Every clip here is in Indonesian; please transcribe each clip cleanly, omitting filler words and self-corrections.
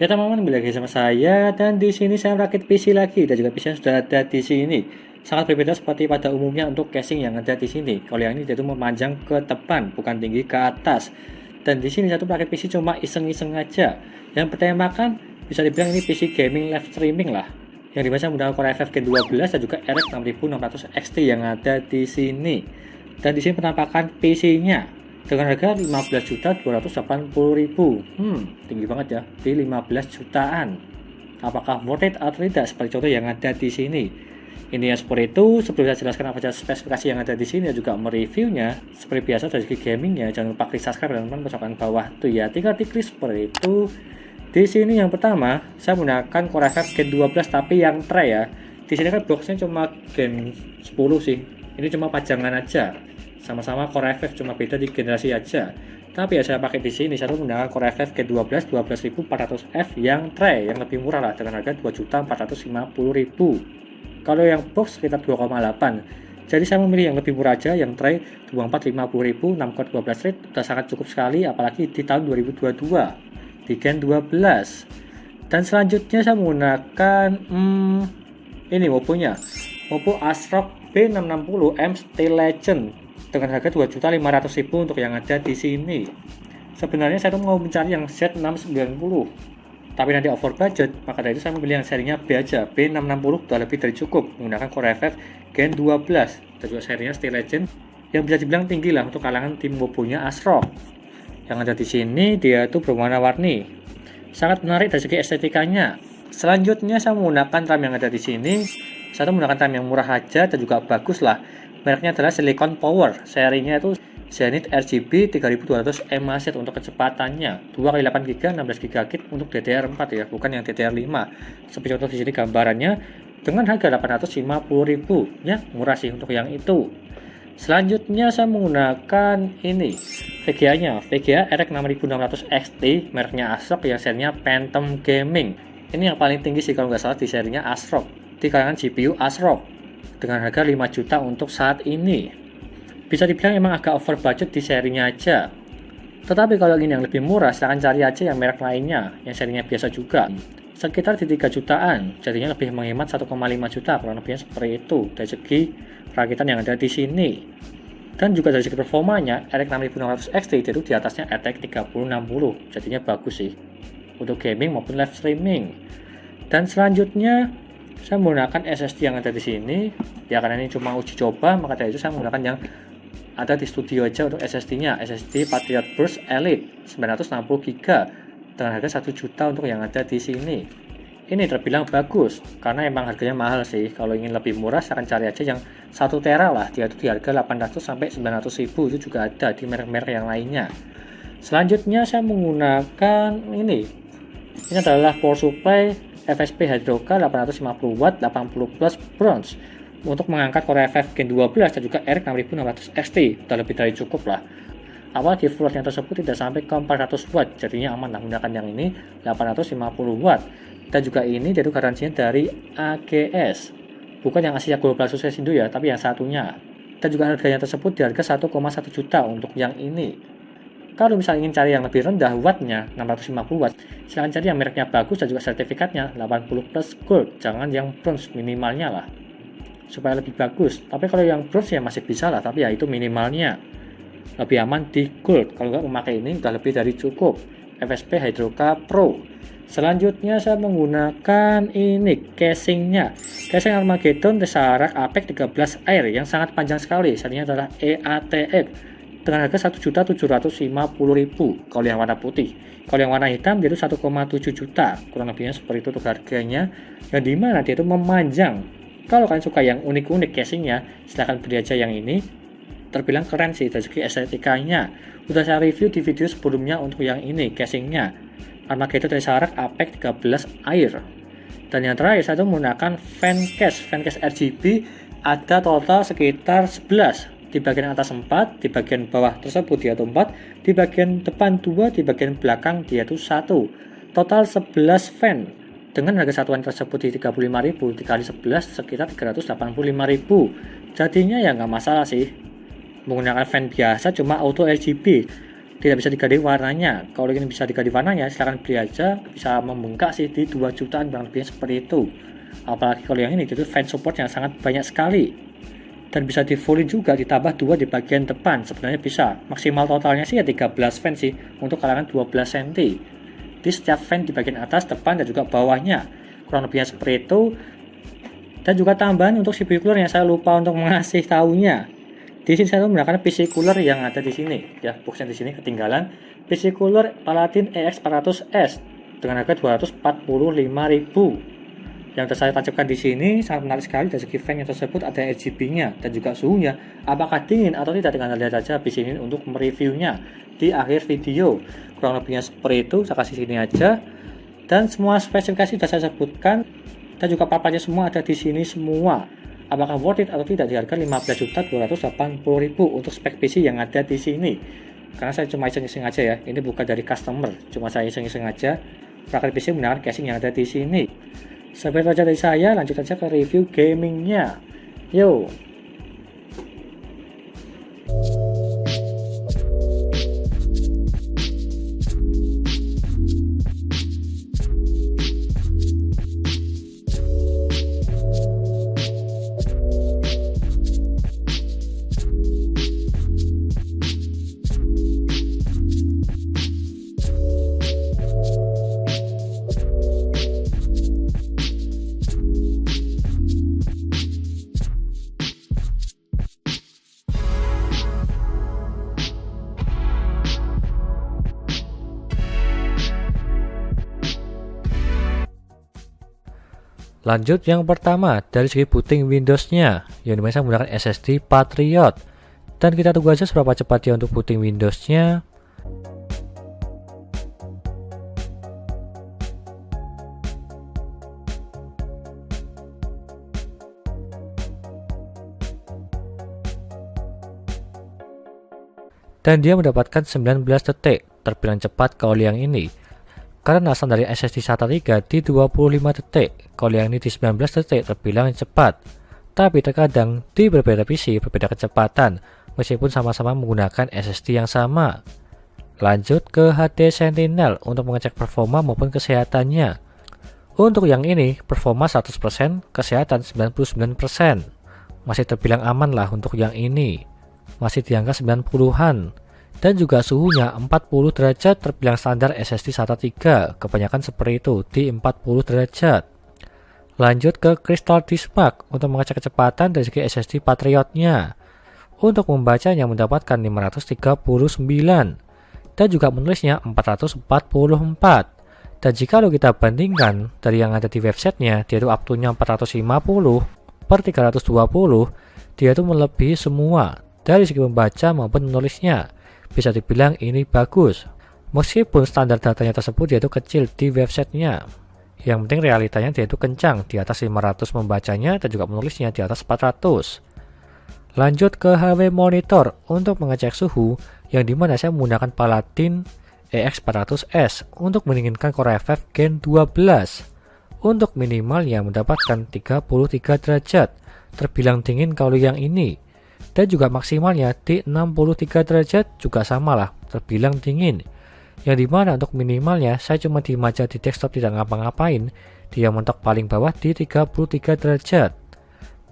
Ya teman-teman, kembali lagi sama saya dan di sini saya merakit PC lagi dan juga PC yang sudah ada di sini. Sangat berbeda seperti pada umumnya untuk casing yang ada di sini. Kalau yang ini dia itu memanjang ke depan, bukan tinggi ke atas. Dan di sini satu merakit PC cuma iseng-iseng aja. Yang bertemakan bisa dibilang ini PC gaming live streaming lah. Yang dimana saya menggunakan Core i5 Gen 12 dan juga RX 6600 XT yang ada di sini. Dan di sini penampakan PC-nya dengan harga 15.280.000. Tinggi banget ya, di 15 jutaan. Apakah worth it atau tidak seperti contoh yang ada di sini? Ini yang seperti itu. Sebelum saya jelaskan apa saja spesifikasi yang ada di sini dan juga mereviewnya, seperti biasa dari segi gamingnya, jangan lupa klik subscribe dan teman-teman bacakan bawah tuh ya. Tinggal diklik seperti itu. Di sini yang pertama, saya menggunakan Core i5 Gen 12 tapi yang tray ya. Di sini kan boxnya cuma Gen 10 sih. Ini cuma pajangan aja. Sama-sama Core i5, cuma beda di generasi aja. Tapi ya saya pakai di sini, saya menggunakan Core i5 Gen 12 12400F yang tray, yang lebih murah lah dengan harga 2.450.000. Kalau yang box sekitar 2,8. Jadi saya memilih yang lebih murah aja, yang tray 2450.000, 6 core 12 thread, udah sangat cukup sekali apalagi di tahun 2022 di Gen 12. Dan selanjutnya saya menggunakan ini Oppo-nya. Oppo ASRock B660M Steel Legend dengan harga 2.500.000 untuk yang ada di sini. Sebenarnya saya tuh mau mencari yang Z690, tapi nanti over budget, maka dari itu saya memilih yang serinya B aja. B660 sudah lebih dari cukup menggunakan Core i5 Gen 12 dan juga serinya Steel Legend yang bisa dibilang tinggi lah untuk kalangan tim Oppo-nya ASRock. Yang ada di sini dia itu berwarna-warni, sangat menarik dari segi estetikanya. Selanjutnya saya menggunakan RAM yang ada di sini. Saya tuh menggunakan RAM yang murah aja dan juga bagus lah. Mereknya adalah Silicon Power. Serinya itu Zenith RGB 3200 mAh untuk kecepatannya. 2x8GB 16GB untuk DDR4 ya, bukan yang DDR5. Seperti contoh di sini gambarannya dengan harga 850.000 ya, murah sih untuk yang itu. Selanjutnya saya menggunakan ini VGA-nya, VGA RX 6600 XT, mereknya ASRock yang serinya Phantom Gaming. Ini yang paling tinggi sih kalau nggak salah di serinya ASRock, di kalangan GPU ASRock, dengan harga 5 juta untuk saat ini. Bisa dibilang emang agak over budget di serinya aja. Tetapi kalau ingin yang lebih murah, silahkan cari aja yang merek lainnya, yang serinya biasa juga. Sekitar di 3 jutaan, jadinya lebih menghemat 1,5 juta, kurang lebihnya seperti itu dari segi perakitan yang ada di sini. Dan juga dari segi performanya, RX 6600 XT itu di atasnya RTX 3060, jadinya bagus sih untuk gaming maupun live streaming. Dan selanjutnya saya menggunakan SSD yang ada di sini ya, karena ini cuma uji coba, maka dari itu saya menggunakan yang ada di studio aja untuk SSD-nya, SSD Patriot Burst Elite 960GB dengan harga 1 juta untuk yang ada di sini. Ini terbilang bagus karena emang harganya mahal sih. Kalau ingin lebih murah, saya akan cari aja yang 1 tera lah, dia itu di harga 800 sampai 900.000, itu juga ada di merek-merek yang lainnya. Selanjutnya saya menggunakan ini adalah power supply FSP Hydroca 850 watt 80 plus bronze untuk mengangkat Core i5 Gen 12 dan juga RX 6600 XT. Sudah lebih dari cukup lah. Apalagi full loadnya tersebut tidak sampai ke 400 watt, jadinya aman lah menggunakan yang ini 850 watt. Dan juga ini dia itu garansinya dari AGS, bukan yang Asia Global Sukses Indo ya, tapi yang satunya. Dan juga harganya tersebut di harga 1,1 juta untuk yang ini. Kalau misalnya ingin cari yang lebih rendah wattnya 650 watt, silahkan cari yang mereknya bagus dan juga sertifikatnya 80 plus gold, jangan yang bronze, minimalnya lah supaya lebih bagus. Tapi kalau yang bronze ya masih bisa lah, tapi ya itu minimalnya, lebih aman di gold. Kalau nggak memakai ini udah lebih dari cukup. FSP Hydroca Pro. Selanjutnya saya menggunakan ini casingnya, casing Armageddon Tesseract APEX 13 Air yang sangat panjang sekali. Serinya adalah EATX dengan harga 1.750.000 kalau yang warna putih. Kalau yang warna hitam dia itu 1,7 juta, kurang lebihnya seperti itu untuk harganya, yang dimana dia itu memanjang. Kalau kalian suka yang unik-unik casingnya, silahkan beli aja yang ini. Terbilang keren sih dari segi estetikanya. Udah saya review di video sebelumnya untuk yang ini casingnya, Armageddon Tesseract APEX 13 Air. Dan yang terakhir saya menggunakan fan case RGB, ada total sekitar 11. Di bagian atas 4, di bagian bawah tersebut dia itu 4, di bagian depan 2, di bagian belakang dia itu 1. Total 11 fan. Dengan harga satuan tersebut di 35.000 dikali 11 sekitar 385.000. Jadinya ya nggak masalah sih. Menggunakan fan biasa cuma auto RGB. tidak bisa diganti warnanya. Kalau ingin bisa diganti warnanya, silahkan beli aja, bisa membengkak sih di 2 jutaan kurang lebihnya seperti itu. Apalagi kalau yang ini itu fan support yang sangat banyak sekali, dan bisa di fullin juga, ditambah 2 di bagian depan. Sebenarnya bisa, maksimal totalnya sih ya 13 fan sih untuk kalangan 12 cm di setiap fan di bagian atas, depan, dan juga bawahnya, kurang lebihnya seperti itu. Dan juga tambahan untuk CPU cooler yang saya lupa untuk mengasih tahunya. Di sini saya menggunakan PC cooler yang ada di sini, ya, boxnya di sini ketinggalan. PC cooler Paladin EX400S dengan harga 245.000. Yang saya tancapkan di sini sangat menarik sekali. Dari segi fan yang tersebut ada RGB-nya dan juga suhunya, apakah dingin atau tidak, dengan lihat saja di sini untuk mereviewnya di akhir video. Kurang lebihnya seperti itu, saya kasih sini aja. Dan semua spesifikasi sudah saya sebutkan, dan juga paparnya semua ada di sini semua. Apakah worth it atau tidak di harga 15.280.000 untuk spek PC yang ada di sini. Karena saya cuma iseng-iseng aja ya, ini bukan dari customer, cuma saya iseng-iseng aja. Perangkat PC menggunakan casing yang ada di sini. Sampai saja dari saya, lanjut aja ke review gamingnya. Yo. Lanjut yang pertama dari segi booting Windows-nya, yang dimana saya menggunakan SSD Patriot. Dan kita tunggu aja seberapa cepat ya untuk booting Windows-nya. Dan dia mendapatkan 19 detik, terbilang cepat kalau yang ini. Karena standar dari SSD SATA 3 di 25 detik, kalau yang ini di 19 detik terbilang cepat. Tapi terkadang di berbeda PC berbeda kecepatan, meskipun sama-sama menggunakan SSD yang sama. Lanjut ke HD Sentinel untuk mengecek performa maupun kesehatannya. Untuk yang ini, performa 100%, kesehatan 99%. Masih terbilang aman lah untuk yang ini. Masih di angka 90-an. Dan juga suhunya 40 derajat, terbilang standar SSD SATA 3, kebanyakan seperti itu di 40 derajat. Lanjut ke Crystal Disk Mark untuk mengecek kecepatan dari segi SSD Patriotnya. Untuk membacanya mendapatkan 539 dan juga menulisnya 444. Dan jika kita bandingkan dari yang ada di websitenya, dia itu up-to-nya 450/320, dia itu melebihi semua dari segi membaca maupun menulisnya. Bisa dibilang ini bagus, meskipun standar datanya tersebut dia itu kecil di websitenya. Yang penting realitanya dia itu kencang, di atas 500 membacanya dan juga menulisnya di atas 400. Lanjut ke HW monitor untuk mengecek suhu, yang dimana saya menggunakan Paladin EX400S untuk mendinginkan Core i5 Gen 12. Untuk minimal yang mendapatkan 33 derajat, terbilang dingin kalau yang ini. Dan juga maksimalnya di 63 derajat juga samalah, terbilang dingin. Yang dimana untuk minimalnya saya cuma diem aja di desktop tidak ngapa-ngapain, dia mentok paling bawah di 33 derajat.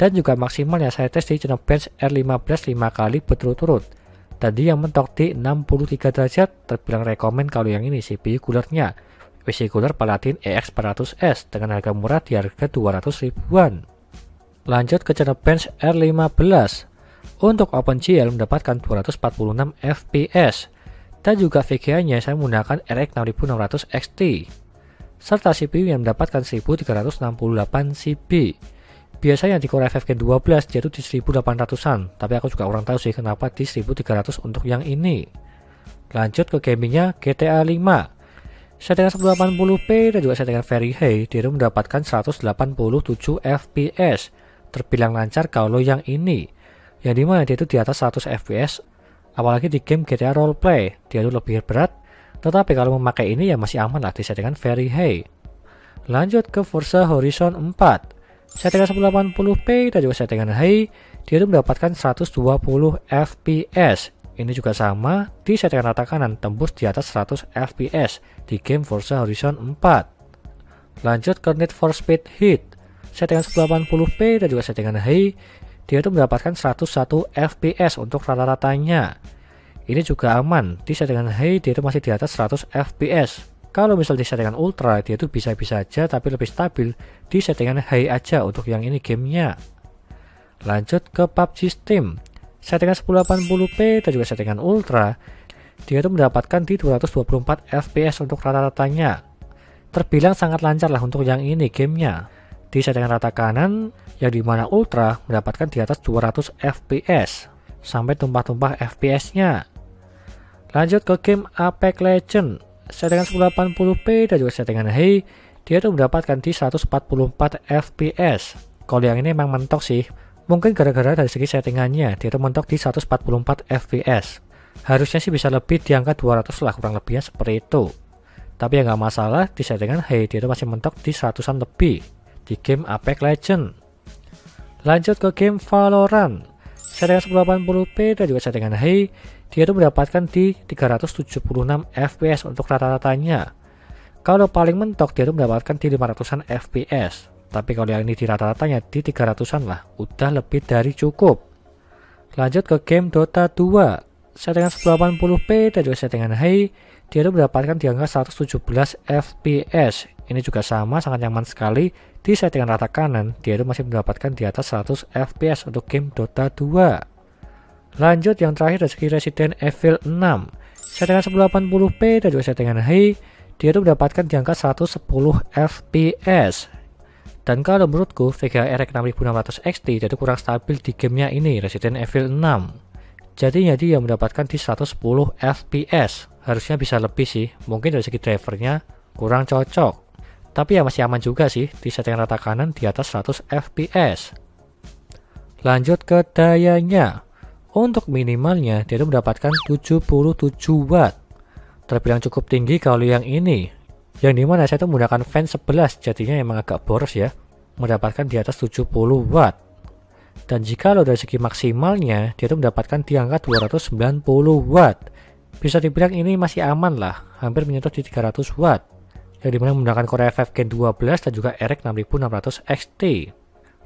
Dan juga maksimalnya saya tes di Geekbench R15 5 kali berturut-turut. Tadi yang mentok di 63 derajat, terbilang rekomen kalau yang ini CPU coolernya. PC cooler Paladin EX400S dengan harga murah di harga 200 ribuan. Lanjut ke Geekbench R15. Untuk OpenGL mendapatkan 246 fps. Dan juga VGA-nya saya menggunakan RX 6600 XT. Serta CPU yang mendapatkan 1368 CB. Biasanya di Core i5 Gen 12 dia itu di 1800-an, tapi aku juga kurang tahu sih kenapa di 1300 untuk yang ini. Lanjut ke gamingnya GTA 5. Settingan 1080p dan juga settingan Very High, dia itu mendapatkan 187 fps. Terbilang lancar kalau yang ini. Yang dimana dia itu di atas 100 fps, apalagi di game GTA Roleplay dia itu lebih berat, tetapi kalau memakai ini ya masih aman lah di settingan Very High. Lanjut ke Forza Horizon 4, settingan 1080p dan juga settingan High, dia itu mendapatkan 120 fps. Ini juga sama, di settingan rata kanan tembus di atas 100 fps di game Forza Horizon 4. Lanjut ke Need for Speed Heat, settingan 1080p dan juga settingan high, dia itu mendapatkan 101 fps untuk rata-ratanya. Ini juga aman, di settingan high dia itu masih di atas 100 fps. Kalau misal di settingan ultra, dia itu bisa-bisa aja tapi lebih stabil di settingan high aja untuk yang ini gamenya. Lanjut ke PUBG Steam, settingan 1080p dan juga settingan ultra, dia itu mendapatkan di 224 fps untuk rata-ratanya. Terbilang sangat lancar lah untuk yang ini gamenya. Di settingan rata kanan, yang dimana ultra mendapatkan di atas 200 fps sampai tumpah-tumpah fps-nya. Lanjut ke game Apex Legends, settingan 1080p dan juga settingan high, dia tuh mendapatkan di 144 fps. Kalau yang ini emang mentok sih, mungkin gara-gara dari segi settingannya dia tuh mentok di 144 fps. Harusnya sih bisa lebih di angka 200 lah, kurang lebihnya seperti itu. Tapi ya nggak masalah, di settingan high dia tuh masih mentok di 100an lebih di game Apex Legends. Lanjut ke game Valorant, settingan 1080p dan juga settingan high, dia tuh mendapatkan di 376 fps untuk rata-ratanya. Kalau paling mentok dia tuh mendapatkan di 500an fps. Tapi kalau yang ini di rata-ratanya di 300an lah, udah lebih dari cukup. Lanjut ke game Dota 2, settingan 1080p dan juga settingan high, dia tuh mendapatkan di angka 117 fps. Ini juga sama, sangat nyaman sekali. Di settingan rata kanan, dia itu masih mendapatkan di atas 100 fps untuk game Dota 2. Lanjut yang terakhir dari segi Resident Evil 6, settingan 1080p dan juga settingan high, dia itu mendapatkan di angka 110 fps. Dan kalau menurutku VGA RX 6600 XT jadi kurang stabil di gamenya ini Resident Evil 6. Jadinya dia mendapatkan di 110 fps. Harusnya bisa lebih sih, mungkin dari segi drivernya kurang cocok. Tapi ya masih aman juga sih di settingan rata kanan di atas 100 fps. Lanjut ke dayanya. Untuk minimalnya dia itu mendapatkan 77 watt. Terbilang cukup tinggi kalau yang ini. Yang dimana saya itu menggunakan fan 11, jadinya emang agak boros ya. Mendapatkan di atas 70 watt. Dan jika lo dari segi maksimalnya, dia itu mendapatkan di angka 290 watt. Bisa dibilang ini masih aman lah, hampir menyentuh di 300 watt. Yang dimana menggunakan Core i5 Gen 12 dan juga RX 6600 XT.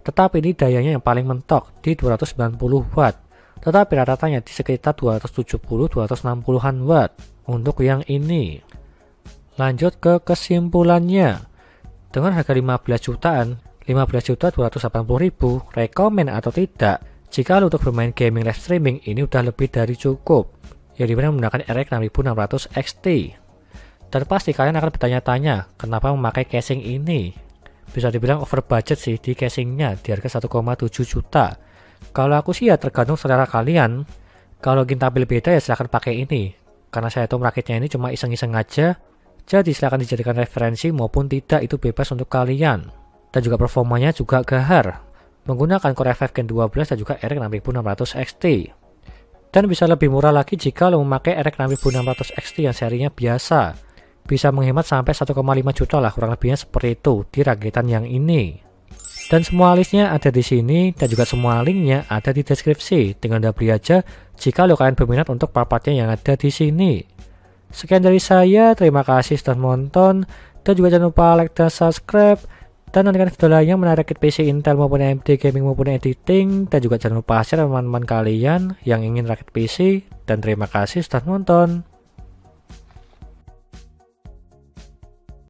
Tetapi ini dayanya yang paling mentok di 290 watt. Tetapi rata-ratanya di sekitar 270-260an watt untuk yang ini. Lanjut ke kesimpulannya. Dengan harga 15 jutaan, 15.280.000, rekomen atau tidak? Jika lo untuk bermain gaming live streaming ini udah lebih dari cukup. Yang dimana menggunakan RX 6600 XT. Dan pasti kalian akan bertanya-tanya, kenapa memakai casing ini? Bisa dibilang over budget sih di casingnya, di harga 1,7 juta. Kalau aku sih ya tergantung selera kalian. Kalau ingin tampil beda ya silahkan pakai ini. Karena saya tuh merakitnya ini cuma iseng-iseng aja. Jadi silahkan dijadikan referensi maupun tidak, itu bebas untuk kalian. Dan juga performanya juga gahar. Menggunakan Core i5 Gen 12 dan juga RX 6600 XT. Dan bisa lebih murah lagi jika lo memakai RX 6600 XT yang serinya biasa. Bisa menghemat sampai 1,5 juta lah, kurang lebihnya seperti itu di rakitan yang ini. Dan semua listnya ada di sini dan juga semua linknya ada di deskripsi. Tinggal Anda beli aja jika lo kalian berminat untuk part-partnya yang ada di sini. Sekian dari saya, terima kasih sudah menonton dan juga jangan lupa like dan subscribe. Dan nantikan video lainnya mengenai rakit PC Intel maupun AMD gaming maupun editing. Dan juga jangan lupa share teman-teman kalian yang ingin rakit PC. Dan terima kasih sudah menonton.